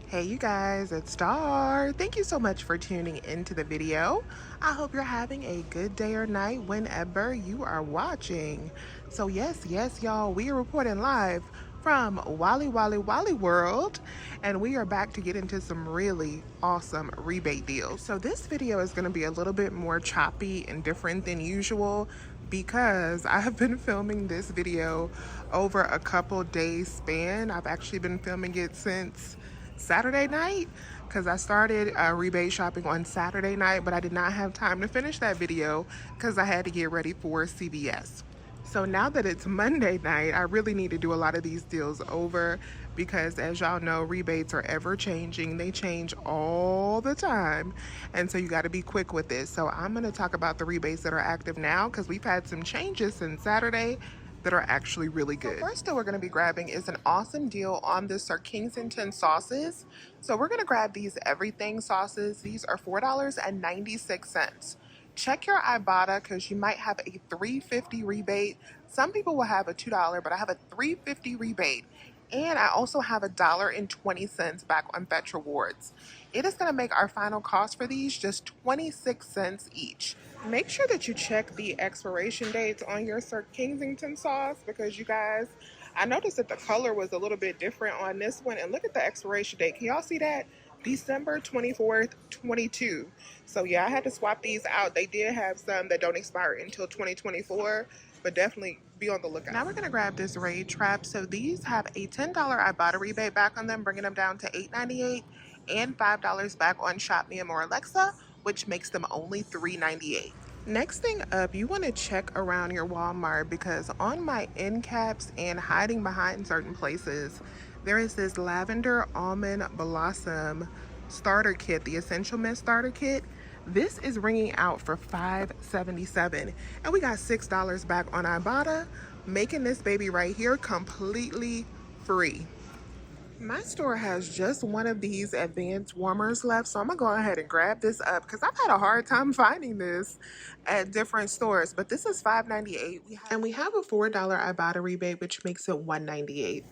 Hey you guys, it's Star. Thank you so much for tuning into the video. I hope you're having a good day or night whenever you are watching. So yes, y'all, we are reporting live from Wally World, and we are back to get into some really awesome rebate deals. So this video is going to be a little bit more choppy and different than usual because I have been filming this video over a couple days span. I've actually been filming it since Saturday night because I started rebate shopping on Saturday night, but I did not have time to finish that video because I had to get ready for CVS. So now that it's Monday night, I really need to do a lot of these deals over because, as y'all know, rebates are ever changing. They change all the time, and so you got to be quick with this. So I'm going to talk about the rebates that are active now because we've had some changes since Saturday that are actually really good. So first deal we're going to be grabbing is an awesome deal on the Kensington sauces. So we're going to grab these everything sauces. These are $4.96. Check your Ibotta because you might have a $3.50 rebate. Some people will have a $2, but I have a $3.50 rebate. And I also have $1.20 back on Fetch Rewards. It is going to make our final cost for these just 26 cents each. Make sure that you check the expiration dates on your Sir Kensington sauce because you guys, I noticed that the color was a little bit different on this one, and look at the expiration date. Can y'all see that? December 24th, 22. So yeah, I had to swap these out. They did have some that don't expire until 2024, but definitely be on the lookout. Now we're gonna grab this Raid Trap. So these have a $10 Ibotta rebate back on them, bringing them down to $8.98 and $5 back on Shopmium or Alexa, which makes them only $3.98. Next thing up, you want to check around your Walmart because on my end caps and hiding behind certain places, there is this lavender almond blossom starter kit, the Essential Mist starter kit. This is ringing out for $5.77, and we got $6 back on Ibotta, making this baby right here completely free. My store has just one of these advanced warmers left, so I'm gonna go ahead and grab this up because I've had a hard time finding this at different stores. But this is $5.98, and we have a $4 Ibotta rebate, which makes it $1.98.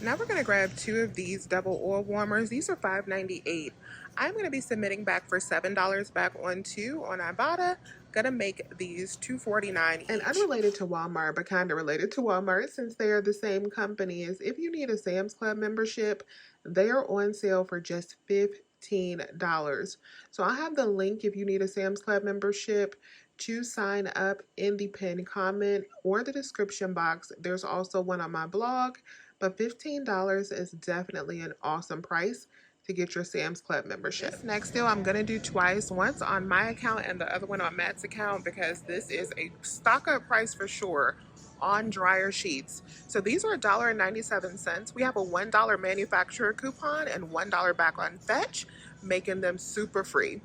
Now we're gonna grab two of these double oil warmers. These are $5.98. I'm gonna be submitting back for $7 back on two on Ibotta. Gonna make these $2.49 each. And unrelated to Walmart, but kind of related to Walmart since they are the same company, is if you need a Sam's Club membership, they are on sale for just $15. So I have the link if you need a Sam's Club membership to sign up in the pinned comment or the description box. There's also one on my blog, but $15 is definitely an awesome price to get your Sam's Club membership. This next deal I'm going to do twice, once on my account and the other one on Matt's account because this is a stock up price for sure on dryer sheets. So these are $1.97. We have a $1 manufacturer coupon and $1 back on Fetch, making them super free.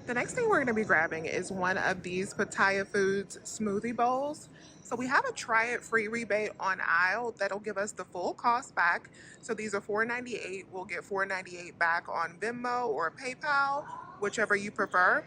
The next thing we're going to be grabbing is one of these Pattaya Foods smoothie bowls. So we have a try it free rebate on aisle that'll give us the full cost back. So these are $4.98. We'll get $4.98 back on Venmo or PayPal, whichever you prefer.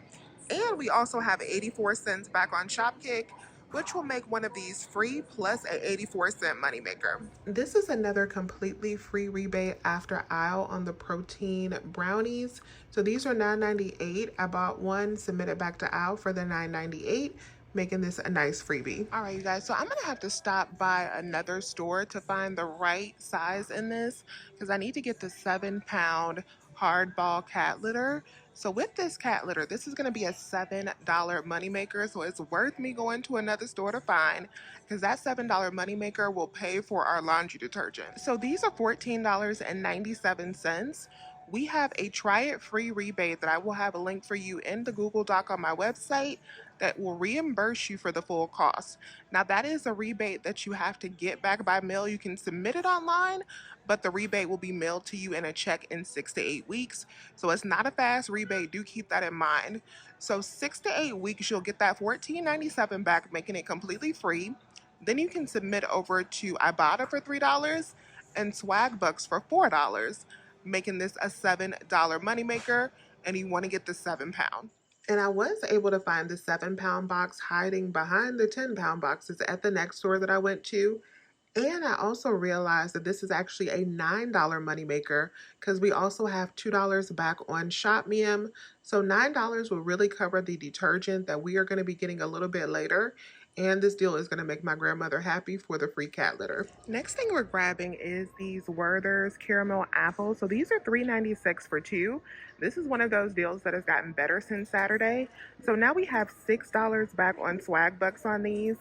And we also have 84 cents back on Shopkick, which will make one of these free plus an 84-cent moneymaker. This is another completely free rebate after aisle on the protein brownies. So these are $9.98. I bought one, submitted back to aisle for the $9.98, making this a nice freebie. All right, you guys, so I'm gonna have to stop by another store to find the right size in this because I need to get the 7-pound hardball cat litter. So with this cat litter, this is going to be a $7 moneymaker. So it's worth me going to another store to find because that $7 moneymaker will pay for our laundry detergent. So these are $14.97. We have a try it free rebate that I will have a link for you in the Google Doc on my website that will reimburse you for the full cost. Now that is a rebate that you have to get back by mail. You can submit it online, but the rebate will be mailed to you in a check in 6 to 8 weeks. So it's not a fast rebate. Do keep that in mind. So 6 to 8 weeks, you'll get that $14.97 back, making it completely free. Then you can submit over to Ibotta for $3 and Swag Bucks for $4, making this a $7 moneymaker, and you want to get the 7-pound. And I was able to find the 7-pound box hiding behind the 10-pound boxes at the next store that I went to. And I also realized that this is actually a $9 moneymaker because we also have $2 back on Shopmium. So $9 will really cover the detergent that we are going to be getting a little bit later. And this deal is going to make my grandmother happy for the free cat litter. Next thing we're grabbing is these Werther's caramel apples. So these are $3.96 for two. This is one of those deals that has gotten better since Saturday. So now we have $6 back on swag bucks on these.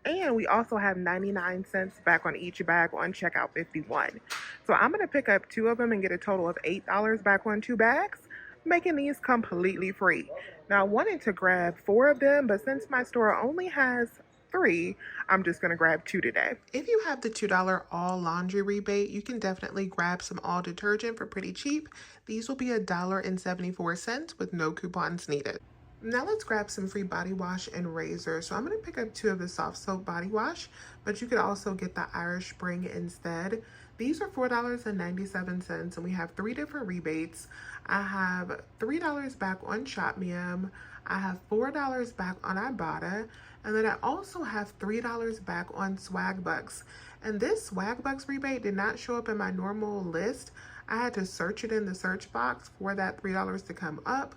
And we also have 99 cents back on each bag on checkout 51. So I'm going to pick up two of them and get a total of $8 back on two bags, making these completely free. Now I wanted to grab four of them, but since my store only has three, I'm just going to grab two today. If you have the $2 all laundry rebate, you can definitely grab some all detergent for pretty cheap. These will be $1.74 with no coupons needed. Now let's grab some free body wash and razor. So I'm going to pick up two of the soft soap body wash, but you could also get the Irish Spring instead. These are $4.97 and we have three different rebates. I have $3 back on Shopmium. I have $4 back on Ibotta. And then I also have $3 back on Swag Bucks. And this Swag Bucks rebate did not show up in my normal list. I had to search it in the search box for that $3 to come up.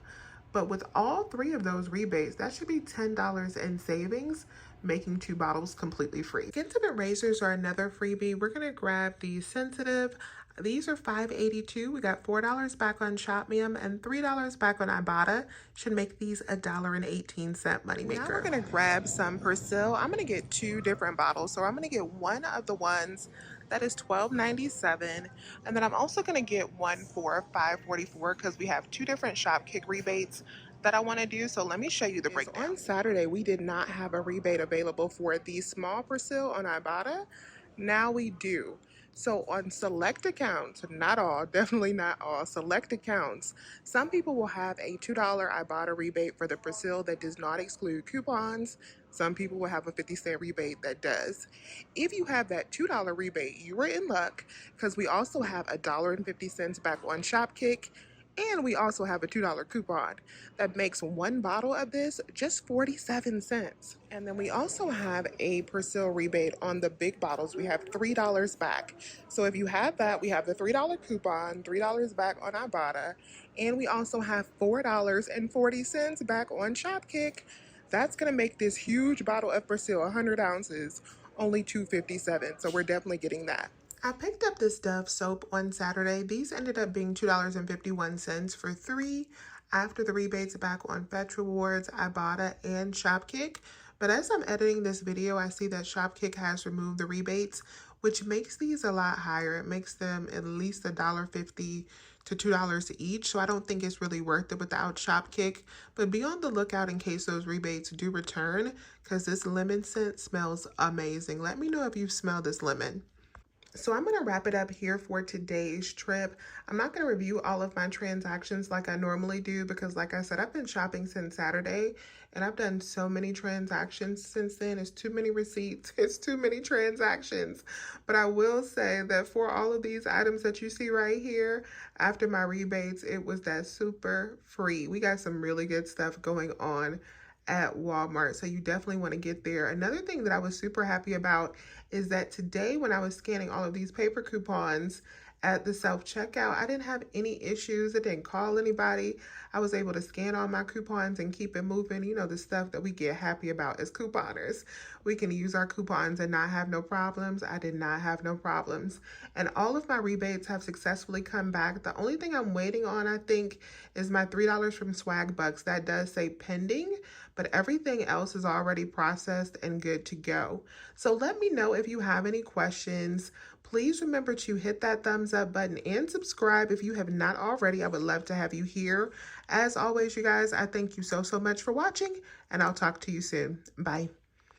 But with all three of those rebates, that should be $10 in savings, making two bottles completely free. Intimate razors are another freebie. We're gonna grab the Sensitive. These are $5.82. We got $4 back on Shopmium and $3 back on Ibotta. Should make these $1.18 moneymaker. Now we're gonna grab some Persil. I'm gonna get two different bottles. So I'm gonna get one of the ones that is $12.97, and then I'm also gonna get one for $5.44 because we have two different Shopkick rebates that I want to do. So let me show you the breakdown. On Saturday, we did not have a rebate available for the small Persil on Ibotta. Now we do. So on select accounts, not all, definitely not all, select accounts, some people will have a $2 Ibotta rebate for the Persil that does not exclude coupons. Some people will have a 50-cent rebate that does. If you have that $2 rebate, you are in luck because we also have $1.50 back on Shopkick. And we also have a $2 coupon that makes one bottle of this just 47 cents. And then we also have a Persil rebate on the big bottles. We have $3 back. So if you have that, we have the $3 coupon, $3 back on Ibotta, and we also have $4.40 back on Shopkick. That's going to make this huge bottle of Persil, 100 ounces, only $2.57. So we're definitely getting that. I picked up this Dove soap on Saturday. These ended up being $2.51 for three after the rebates back on Fetch Rewards, Ibotta, and Shopkick. But as I'm editing this video, I see that Shopkick has removed the rebates, which makes these a lot higher. It makes them at least $1.50 to $2 each. So I don't think it's really worth it without Shopkick. But be on the lookout in case those rebates do return, because this lemon scent smells amazing. Let me know if you smell this lemon. So I'm going to wrap it up here for today's trip. I'm not going to review all of my transactions like I normally do because, like I said, I've been shopping since Saturday and I've done so many transactions since then. It's too many receipts. It's too many transactions. But I will say that for all of these items that you see right here, after my rebates, it was that super free. We got some really good stuff going on at Walmart, so you definitely want to get there. Another thing that I was super happy about is that today when I was scanning all of these paper coupons at the self-checkout, I didn't have any issues. I didn't call anybody. I was able to scan all my coupons and keep it moving. You know, the stuff that we get happy about as couponers. We can use our coupons and not have no problems. I did not have no problems. And all of my rebates have successfully come back. The only thing I'm waiting on, I think, is my $3 from Swag Bucks. That does say pending, but everything else is already processed and good to go. So let me know if you have any questions. Please remember to hit that thumbs up button and subscribe if you have not already. I would love to have you here. As always, you guys, I thank you so much for watching, and I'll talk to you soon. Bye.